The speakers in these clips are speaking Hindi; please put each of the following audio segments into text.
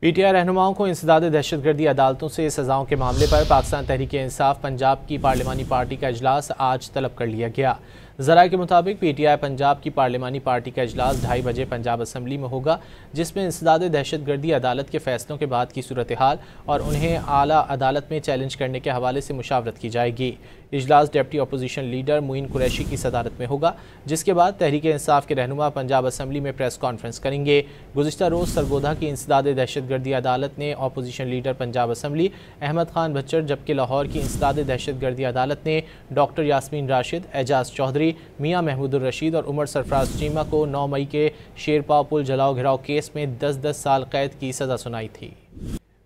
पीटीआई रहनुमाओं को इंसदाद दहशतगर्दी अदालतों से सजाओं के मामले पर पाकिस्तान तहरीक-ए-इंसाफ पंजाब की पार्लिमानी पार्टी का इजलास आज तलब कर लिया गया। ज़राए के मुताबिक पीटीआई पंजाब की पार्लिमानी पार्टी का इजलास 2:30 बजे पंजाब असम्बली में होगा, जिसमें इंसदाद दहशतगर्दी अदालत के फैसलों के बाद की सूरत हाल और उन्हें आला अदालत में चैलेंज करने के हवाले से मुशावरत की जाएगी। इजलास deputy opposition leader Moin Qureshi की सदारत में होगा, जिसके बाद तहरीक-ए-इंसाफ के रहनुमा पंजाब असम्बली में प्रेस कॉन्फ्रेंस करेंगे। गुज़िश्ता रोज़ सरगोधा की इंसदाद दहशतगर्दी अदालत ने opposition leader Punjab assembly Ahmed Khan Bachhar, जबकि लाहौर की इंसदाद दहशतगर्दी अदालत ने डॉक्टर यास्मीन राशिद, एजाज चौधरी, मियां महमूदुर रशीद और उमर सरफराज चीमा को 9 मई के शेरपाव पुल जलाओ घिराव केस में 10-10 साल कैद की सज़ा सुनाई थी।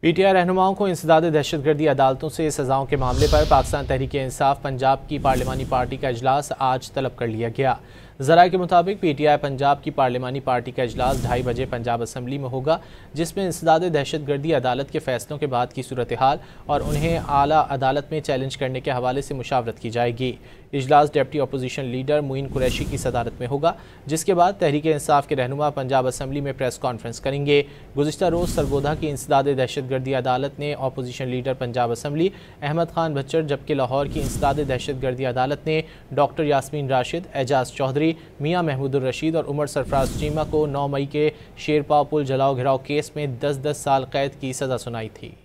पीटीआई रहनुमाओं को इंसदाद दहशतगर्दी अदालतों से सजाओं के मामले पर पाकिस्तान तहरीक-ए-इंसाफ पंजाब की पार्लिमानी पार्टी का इजलास आज तलब कर लिया गया। ज़राए के मुताबिक पीटीआई पंजाब की पार्लिमानी पार्टी का इजलास 2:30 बजे पंजाब असम्बली में होगा, जिसमें इंसदाद दहशतगर्दी अदालत के फैसलों के बाद की सूरत हाल और उन्हें आला अदालत में चैलेंज करने के हवाले से मुशावरत की जाएगी। इजलास deputy opposition leader Moin Qureshi की सदारत में होगा, जिसके बाद तहरीक-ए-इंसाफ के रहनुमा पंजाब असम्बली में प्रेस कॉन्फ्रेंस करेंगे। गुज़िश्ता रोज़ सरगोधा की इंसदाद दहशतगर्दी अदालत ने opposition leader Punjab assembly Ahmed Khan Bachhar, जबकि लाहौर की इंसदाद दहशतगर्दी अदालत ने डॉक्टर यास्मीन राशिद, एजाज चौधरी, मियां महमूदुर रशीद और उमर सरफराज चीमा को 9 मई के शेरपाव पुल जलाओ घिराव केस में 10-10 साल कैद की सज़ा सुनाई थी।